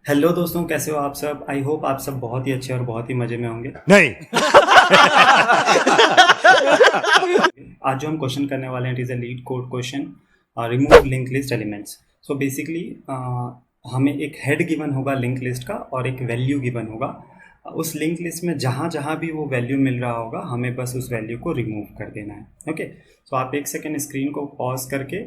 Hello दोस्तों, कैसे हो आप सब। आई होप आप सब बहुत ही अच्छे और बहुत ही मजे में होंगे। नहीं। आज जो हम क्वेश्चन करने वाले हैं, it is a leet code question, remove link list elements. So basically हमें एक हेड गिवन होगा लिंक लिस्ट का और एक वैल्यू गिवन होगा। उस लिंक लिस्ट में जहाँ जहाँ भी वो वैल्यू मिल रहा होगा हमें बस उस वैल्यू को रिमूव कर देना है। ओके, सो आप एक सेकेंड स्क्रीन को पॉज करके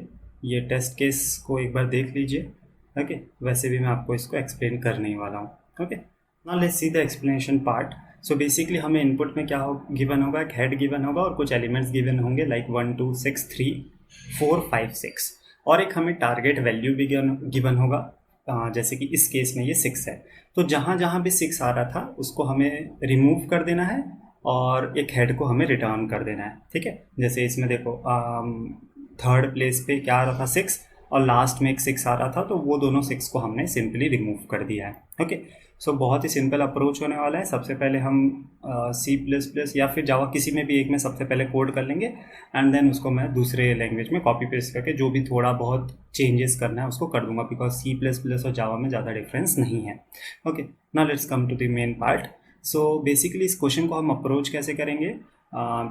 ये टेस्ट केस को एक बार देख लीजिए। ओके, वैसे भी मैं आपको इसको एक्सप्लेन करने ही वाला हूँ। Okay, now let's see the explanation part. So basically हमें इनपुट में क्या गिवन होगा, एक हेड गिवन होगा और कुछ एलिमेंट्स गिवन होंगे लाइक 1 2 6 3 4 5 6 और एक हमें टारगेट वैल्यू भी गिवन होगा। जैसे कि इस केस में ये 6 है, तो जहाँ जहाँ भी 6 आ रहा था उसको हमें रिमूव कर देना है और एक हेड को हमें रिटर्न कर देना है। ठीक है, जैसे इसमें देखो थर्ड प्लेस पे क्या आ रहा था 6 और लास्ट में एक 6 आ रहा था, तो वो दोनों 6 को हमने सिंपली रिमूव कर दिया है। ओके, सो बहुत ही सिंपल अप्रोच होने वाला है। सबसे पहले हम C++ या फिर जावा किसी में भी एक में सबसे पहले कोड कर लेंगे एंड देन उसको मैं दूसरे लैंग्वेज में कॉपी पेस्ट करके जो भी थोड़ा बहुत चेंजेस करना है उसको कर दूंगा, बिकॉज C++ और जावा में ज़्यादा डिफरेंस नहीं है। Okay, now let's come to the main part. So basically इस क्वेश्चन को हम अप्रोच कैसे करेंगे।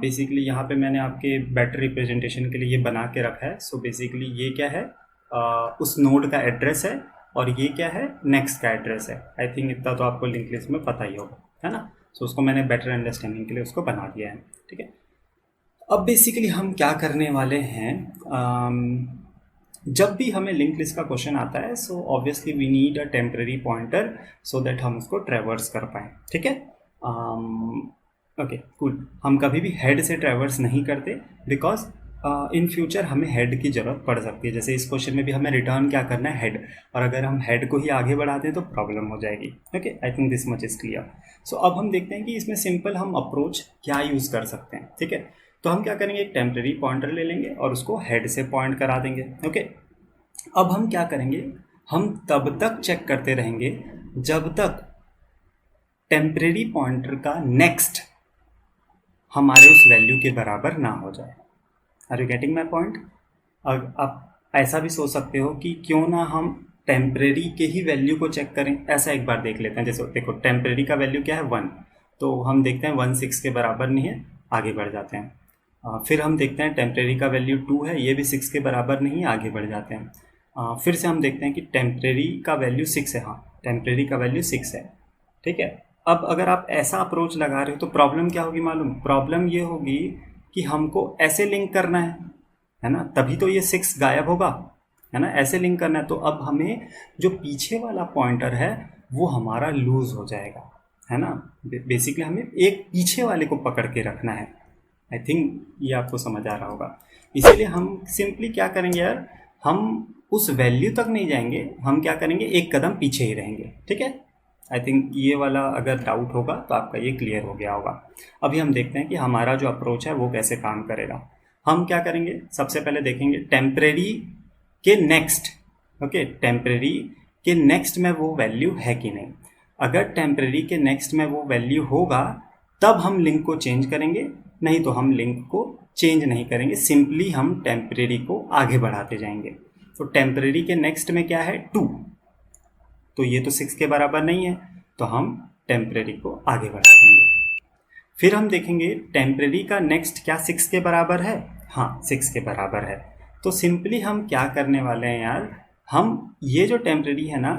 बेसिकली यहाँ पे मैंने आपके बेटर रिप्रेजेंटेशन के लिए ये बना के रखा है। सो बेसिकली ये क्या है, उस नोड का एड्रेस है और ये क्या है, नेक्स्ट का एड्रेस है। आई थिंक इतना तो आपको लिंक लिस्ट में पता ही होगा, है ना। सो उसको मैंने बेटर अंडरस्टैंडिंग के लिए उसको बना दिया है। ठीक है, अब बेसिकली हम क्या करने वाले हैं, जब भी हमें लिंक लिस्ट का क्वेश्चन आता है so obviously we need a temporary pointer so that हम उसको ट्रेवर्स कर पाएँ। ठीक है, ओके कूल। हम कभी भी हेड से ट्रेवर्स नहीं करते बिकॉज इन फ्यूचर हमें हेड की ज़रूरत पड़ सकती है। जैसे इस क्वेश्चन में भी हमें रिटर्न क्या करना है, हेड, और अगर हम हेड को ही आगे बढ़ाते हैं तो प्रॉब्लम हो जाएगी। Okay, I think this much is clear. So अब हम देखते हैं कि इसमें सिंपल हम अप्रोच क्या यूज़ कर सकते हैं। ठीक है, तो हम क्या करेंगे, एक टेम्पररी पॉइंटर ले लेंगे और उसको हेड से पॉइंट करा देंगे। ओके, अब हम क्या करेंगे, हम तब तक चेक करते रहेंगे जब तक टेम्परेरी पॉइंटर का नेक्स्ट हमारे उस वैल्यू के बराबर ना हो जाए। Are you getting my point. अब आप ऐसा भी सोच सकते हो कि क्यों ना हम टेम्परेरी के ही वैल्यू को चेक करें। ऐसा एक बार देख लेते हैं। जैसे देखो टेम्परेरी का वैल्यू क्या है 1, तो हम देखते हैं 1 6 के बराबर नहीं है, आगे बढ़ जाते हैं। फिर हम देखते हैं टेम्परेरी का वैल्यू 2 है, ये भी 6 के बराबर नहीं है, आगे बढ़ जाते हैं। फिर से हम देखते हैं कि टेम्परेरी का वैल्यू 6 है, हाँ टेम्परेरी का वैल्यू 6 है। ठीक है, अब अगर आप ऐसा अप्रोच लगा रहे हो तो प्रॉब्लम क्या होगी मालूम, प्रॉब्लम ये होगी कि हमको ऐसे लिंक करना है ना, तभी तो ये 6 गायब होगा, है ना। ऐसे लिंक करना है तो अब हमें जो पीछे वाला पॉइंटर है वो हमारा लूज हो जाएगा, है ना। बेसिकली हमें एक पीछे वाले को पकड़ के रखना है। आई थिंक ये आपको समझ आ रहा होगा। इसीलिए हम सिंपली क्या करेंगे यार, हम उस वैल्यू तक नहीं जाएंगे, हम क्या करेंगे, एक कदम पीछे ही रहेंगे। ठीक है, आई थिंक ये वाला अगर डाउट होगा तो आपका ये क्लियर हो गया होगा। अभी हम देखते हैं कि हमारा जो अप्रोच है वो कैसे काम करेगा। हम क्या करेंगे, सबसे पहले देखेंगे टेम्परेरी के नेक्स्ट। ओके, टेम्परेरी के नेक्स्ट में वो वैल्यू है कि नहीं। अगर टेम्परेरी के नेक्स्ट में वो वैल्यू होगा तब हम लिंक को चेंज करेंगे, नहीं तो हम लिंक को चेंज नहीं करेंगे, सिंपली हम टेम्परेरी को आगे बढ़ाते जाएंगे। तो टेम्परेरी के नेक्स्ट में क्या है 2, तो ये तो 6 के बराबर नहीं है, तो हम टेम्परेरी को आगे बढ़ा देंगे। फिर हम देखेंगे टेम्परेरी का नेक्स्ट क्या 6 के बराबर है, हाँ 6 के बराबर है। तो सिंपली हम क्या करने वाले हैं यार, हम ये जो टेम्परेरी है ना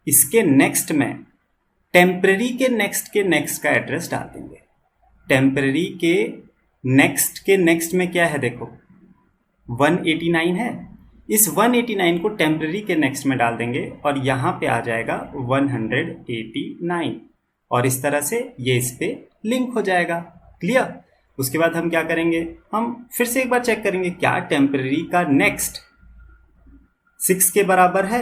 इसके नेक्स्ट में टेम्परेरी के नेक्स्ट का एड्रेस डाल देंगे। टेम्परेरी के नेक्स्ट में क्या है देखो 189 है, इस 189 को टेम्परेरी के नेक्स्ट में डाल देंगे और यहाँ पे आ जाएगा 189 और इस तरह से ये इस पे लिंक हो जाएगा। क्लियर। उसके बाद हम क्या करेंगे, हम फिर से एक बार चेक करेंगे क्या टेम्परेरी का नेक्स्ट 6 के बराबर है,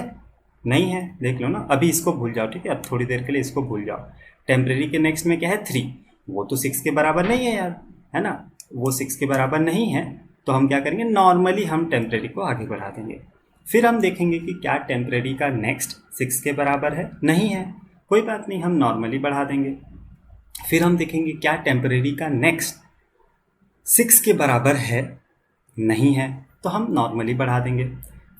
नहीं है, देख लो ना। अभी इसको भूल जाओ, ठीक है, अब थोड़ी देर के लिए इसको भूल जाओ। टेम्परेरी के नेक्स्ट में क्या है 3, वो तो 6 के बराबर नहीं है यार, है ना, वो 6 के बराबर नहीं है। तो हम क्या करेंगे, नॉर्मली हम टेम्परेरी को आगे बढ़ा देंगे। फिर हम देखेंगे कि क्या टेम्परेरी का नेक्स्ट 6 के बराबर है, नहीं है, कोई बात नहीं, हम नॉर्मली बढ़ा देंगे। फिर हम देखेंगे क्या टेम्परेरी का नेक्स्ट 6 के बराबर है, नहीं है, तो हम नॉर्मली बढ़ा देंगे।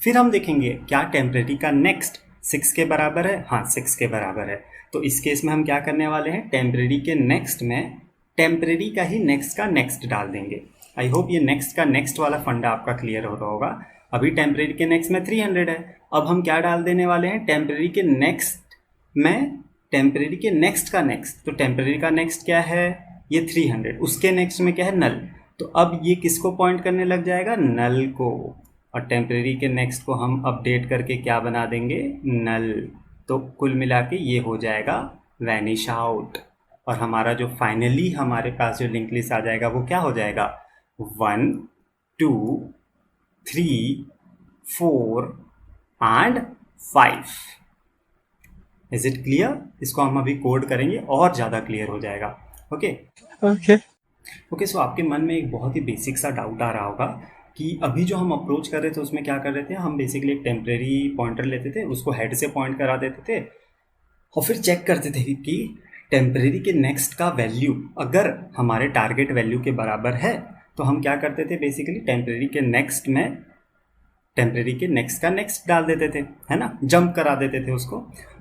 फिर हम देखेंगे क्या टेम्परेरी का नेक्स्ट 6 के बराबर है, हाँ 6 के बराबर है। तो इस केस में हम क्या करने वाले हैं, टेम्परेरी के नेक्स्ट में टेम्परेरी का ही नेक्स्ट का नेक्स्ट डाल देंगे। आई होप ये नेक्स्ट का नेक्स्ट वाला फंडा आपका क्लियर हो रहा होगा। अभी टेम्परेरी के नेक्स्ट में 300 है, अब हम क्या डाल देने वाले हैं, टेम्परेरी के नेक्स्ट में टेम्परेरी के नेक्स्ट का नेक्स्ट। तो टेम्परेरी का नेक्स्ट क्या है, ये 300, उसके नेक्स्ट में क्या है, नल। तो अब ये किसको पॉइंट करने लग जाएगा, नल को। और टेम्परेरी के नेक्स्ट को हम अपडेट करके क्या बना देंगे, नल। तो कुल मिला के ये हो जाएगा वैनिश आउट। और हमारा जो फाइनली हमारे पास जो लिंक लिस्ट आ जाएगा वो क्या हो जाएगा, 1 2 3 4 एंड 5। Is it clear? इसको हम अभी कोड करेंगे और ज़्यादा क्लियर हो जाएगा। ओके सो आपके मन में एक बहुत ही बेसिक सा डाउट आ रहा होगा कि अभी जो हम अप्रोच कर रहे थे उसमें क्या कर रहे थे, हम बेसिकली एक टेम्परेरी पॉइंटर लेते थे, उसको हेड से पॉइंट करा देते थे और फिर चेक करते थे कि टेम्परेरी के नेक्स्ट का वैल्यू अगर हमारे टारगेट वैल्यू के बराबर है तो हम क्या करते थे, बेसिकली टेम्परेरी के नेक्स्ट में टेम्परेरी के नेक्स्ट का नेक्स्ट डाल देते थे, है ना, जंप करा देते थे उसको।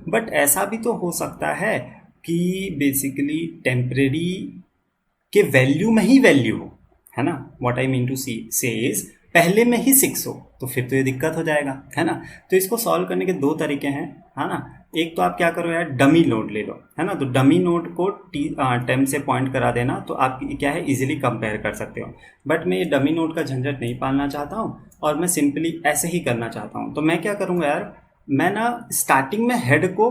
बट ऐसा भी तो हो सकता है कि बेसिकली टेम्परेरी के वैल्यू में ही वैल्यू हो, है ना। व्हाट आई मीन टू से इज पहले में ही 6 हो, तो फिर तो ये दिक्कत हो जाएगा, है ना। तो इसको सॉल्व करने के 2 तरीके हैं, है ना। एक तो आप क्या करो यार, डमी नोड ले लो, है ना। तो डमी नोड को टेम से पॉइंट करा देना, तो आप क्या है इजीली कंपेयर कर सकते हो। बट मैं ये डमी नोड का झंझट नहीं पालना चाहता हूँ और मैं सिंपली ऐसे ही करना चाहता हूँ। तो मैं क्या करूँगा यार, मैं ना स्टार्टिंग में हेड को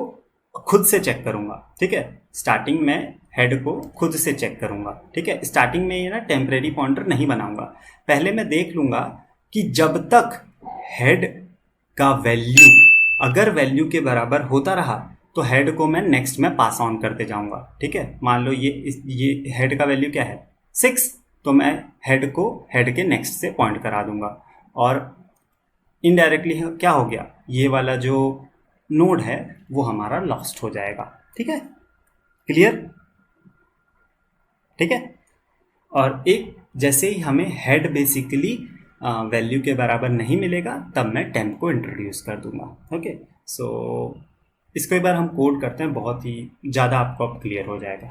खुद से चेक करूँगा, ठीक है। स्टार्टिंग में हेड को खुद से चेक करूँगा, ठीक है। स्टार्टिंग में ये ना टेम्परेरी पॉइंटर नहीं बनाऊँगा, पहले मैं देख लूँगा कि जब तक हेड का वैल्यू अगर वैल्यू के बराबर होता रहा तो हेड को मैं नेक्स्ट में पास ऑन करते जाऊँगा, ठीक है। मान लो ये हेड का वैल्यू क्या है, 6, तो मैं हेड को हेड के नेक्स्ट से पॉइंट करा दूँगा और इनडायरेक्टली क्या हो गया, ये वाला जो नोड है वो हमारा लॉस्ट हो जाएगा, ठीक है। क्लियर? ठीक है। और एक जैसे ही हमें हेड बेसिकली वैल्यू के बराबर नहीं मिलेगा तब मैं टेम्प को इंट्रोड्यूस कर दूंगा। ओके, सो इसको एक बार हम कोड करते हैं, बहुत ही ज़्यादा आपको अब क्लियर हो जाएगा।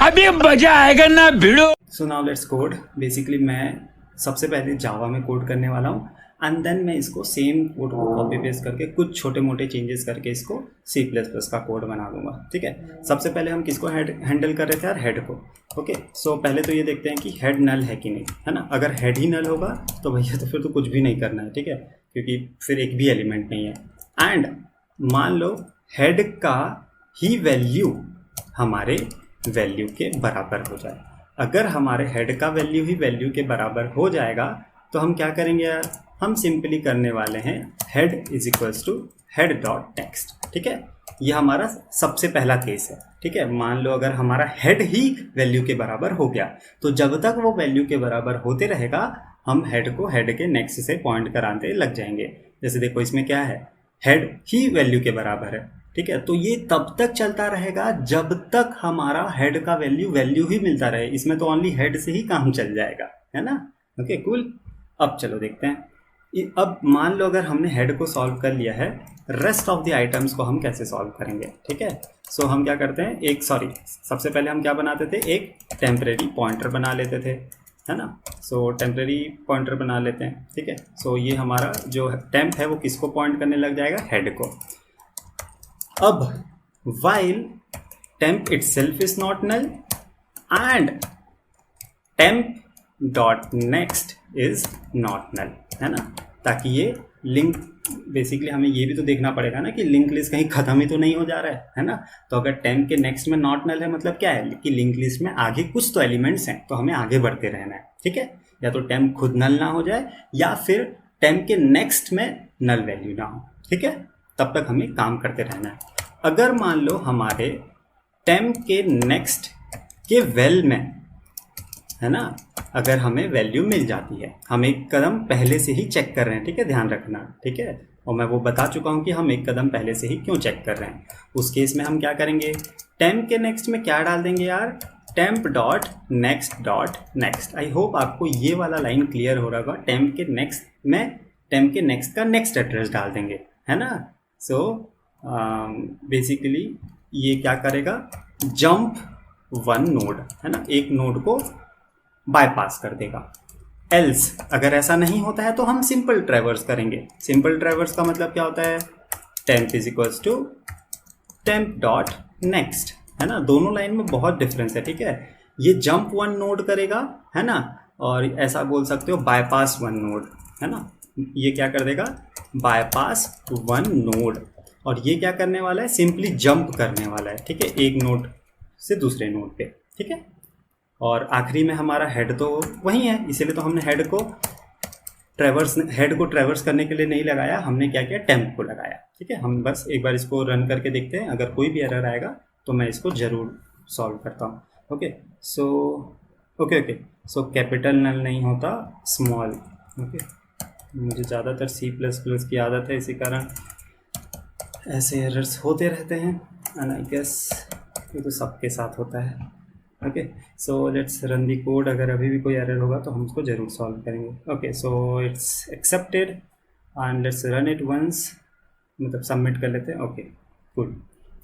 अभी मजा आएगा ना भिड़ो। So now let's code. Basically मैं सबसे पहले जावा में कोड करने वाला हूँ एंड देन मैं इसको सेम कोड को कॉपी पेस्ट करके कुछ छोटे मोटे चेंजेस करके इसको C++ का कोड बना दूंगा, ठीक है। सबसे पहले हम किसको हैंडल कर रहे थे यार, हेड को। ओके, सो पहले तो ये देखते हैं कि हेड नल है कि नहीं, है ना। अगर हेड ही नल होगा तो भैया तो फिर तो कुछ भी नहीं करना है, ठीक है, क्योंकि फिर एक भी एलिमेंट नहीं है। एंड मान लो हेड का ही वैल्यू हमारे वैल्यू के बराबर हो जाए। अगर हमारे हेड का वैल्यू ही वैल्यू के बराबर हो जाएगा तो हम क्या करेंगे यार, हम सिंपली करने वाले हैं head is equals to head dot text, ठीक है। ये हमारा सबसे पहला केस है, ठीक है। मान लो अगर हमारा हेड ही वैल्यू के बराबर हो गया तो जब तक वो वैल्यू के बराबर होते रहेगा हम हेड को हेड के नेक्स्ट से पॉइंट कराते लग जाएंगे। जैसे देखो इसमें क्या है, हेड ही वैल्यू के बराबर है, ठीक है। तो ये तब तक चलता रहेगा जब तक हमारा हेड का वैल्यू ही मिलता रहे। इसमें तो ओनली हेड से ही काम चल जाएगा, है ना। Okay cool. अब चलो देखते हैं, अब मान लो अगर हमने हेड को सॉल्व कर लिया है, रेस्ट ऑफ द आइटम्स को हम कैसे सॉल्व करेंगे, ठीक है। सो हम क्या करते हैं, सबसे पहले हम क्या बनाते थे, एक टेम्परेरी पॉइंटर बना लेते थे, है ना। सो टेम्परेरी पॉइंटर बना लेते हैं, ठीक है। सो ये हमारा जो टेम्प है वो किसको पॉइंट करने लग जाएगा, हेड को। अब while temp itself is not null and temp dot next is not null, है ना, ताकि ये लिंक बेसिकली हमें ये भी तो देखना पड़ेगा ना कि लिंक लिस्ट कहीं खत्म ही तो नहीं हो जा रहा है ना। तो अगर टेम्प के नेक्स्ट में नॉट नल है मतलब क्या है कि लिंक लिस्ट में आगे कुछ तो एलिमेंट्स हैं, तो हमें आगे बढ़ते रहना है, ठीक है। या तो टेम्प खुद नल ना हो जाए या फिर टेम्प के नेक्स्ट में नल वैल्यू ना हो, ठीक है। तब तक हमें काम करते रहना है। अगर मान लो हमारे टेम्प के नेक्स्ट के वेल में, है ना, अगर हमें वैल्यू मिल जाती है, हम एक कदम पहले से ही चेक कर रहे हैं, ठीक है, ध्यान रखना, ठीक है। और मैं वो बता चुका हूँ कि हम एक कदम पहले से ही क्यों चेक कर रहे हैं। उस केस में हम क्या करेंगे, टेम्प के नेक्स्ट में क्या डाल देंगे यार, टेम्प डॉट नेक्स्ट। आई होप आपको ये वाला लाइन क्लियर हो रहा होगा। टेम्प के नेक्स्ट में टेम्प के नेक्स्ट का नेक्स्ट एड्रेस डाल देंगे, है ना। सो बेसिकली ये क्या करेगा, जंप वन नोड, है ना, एक नोड को बाईपास कर देगा। एल्स अगर ऐसा नहीं होता है तो हम सिंपल ट्रैवर्स करेंगे। सिंपल ट्रैवर्स का मतलब क्या होता है, temp is equals to temp dot next, है ना। दोनों लाइन में बहुत डिफरेंस है, ठीक है। ये जंप वन नोड करेगा, है ना, और ऐसा बोल सकते हो बाईपास वन नोड, है ना। ये क्या कर देगा, बाईपास वन नोड, और ये क्या करने वाला है, सिंपली जंप करने वाला है, ठीक है, एक नोड से दूसरे नोड पे, ठीक है। और आखिरी में हमारा हेड तो वही है, इसीलिए तो हमने हेड को ट्रैवर्स करने के लिए नहीं लगाया, हमने क्या किया, टेम्प को लगाया, ठीक है। हम बस एक बार इसको रन करके देखते हैं, अगर कोई भी एरर आएगा तो मैं इसको ज़रूर सॉल्व करता हूँ। ओके सो कैपिटल नल नहीं होता, स्मॉल। ओके, मुझे ज़्यादातर C++ की आदत है, इसी कारण ऐसे एरर्स होते रहते हैं, एंड आई गेस ये तो सबके साथ होता है। Okay, so let's run the code. अगर अभी भी कोई एरर होगा तो हम उसको ज़रूर सॉल्व करेंगे। Okay, so it's accepted and let's run it once, मतलब सबमिट कर लेते हैं। Okay good.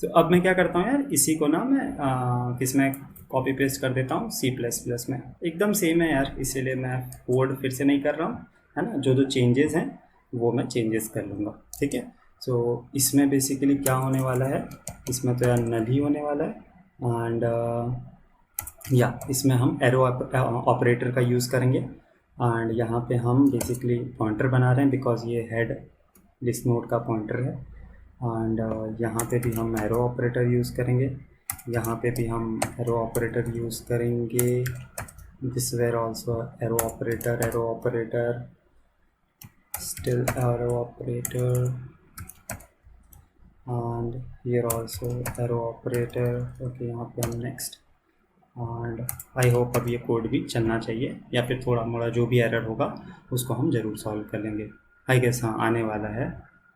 तो अब मैं क्या करता हूँ यार, इसी को ना मैं किसमें कॉपी पेस्ट कर देता हूँ, C++ में। एकदम सेम है यार, इसीलिए मैं कोड फिर से नहीं कर रहा हूँ, है ना। जो चेंजेस हैं वो मैं चेंजेस कर लूँगा, ठीक है। सो इसमें बेसिकली क्या होने वाला है, इसमें तो यार नल ही होने वाला है, एंड इसमें हम एरो ऑपरेटर का यूज़ करेंगे। एंड यहाँ पे हम बेसिकली पॉइंटर बना रहे हैं, बिकॉज ये हेड लिस्ट नोड का पॉइंटर है। एंड यहाँ पे भी हम एरो ऑपरेटर यूज़ करेंगे, यहाँ पे भी हम एरो ऑपरेटर यूज़ करेंगे, this where also arrow operator, still arrow operator, and here also arrow operator. Okay, यहाँ पे हम नेक्स्ट, एंड आई होप अब ये कोड भी चलना चाहिए, या फिर थोड़ा मोड़ा जो भी एरर होगा उसको हम ज़रूर सॉल्व कर लेंगे। आई गेस हाँ आने वाला है।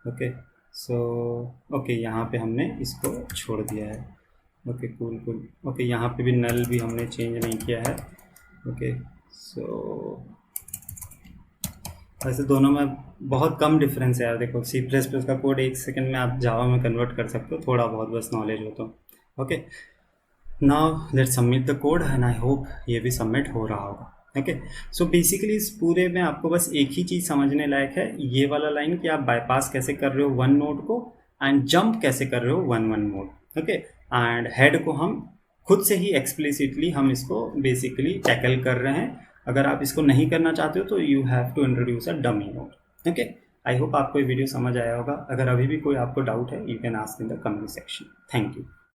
ओके सो ओके, यहाँ पे हमने इसको छोड़ दिया है। Okay cool. ओके, यहाँ पे भी नल भी हमने चेंज नहीं किया है। ओके सो वैसे दोनों में बहुत कम डिफरेंस है यार। देखो C++ का कोड 1 सेकंड में आप जावा में कन्वर्ट कर सकते हो, थोड़ा बहुत बस नॉलेज हो तो। Okay, now let's submit the code and I hope ये भी सबमिट हो रहा होगा। ओके, सो बेसिकली इस पूरे में आपको बस एक ही चीज़ समझने लायक है, ये वाला लाइन कि आप बाईपास कैसे कर रहे हो वन नोड को, एंड जंप कैसे कर रहे हो one node. Okay, and head को हम खुद से ही एक्सप्लिसिटली हम इसको बेसिकली टैकल कर रहे हैं। अगर आप इसको नहीं करना चाहते हो तो you have to introduce a dummy node. Okay, I hope आपको ये वीडियो समझ आया होगा। अगर अभी भी कोई आपको डाउट है, you can ask in the comment section. Thank you.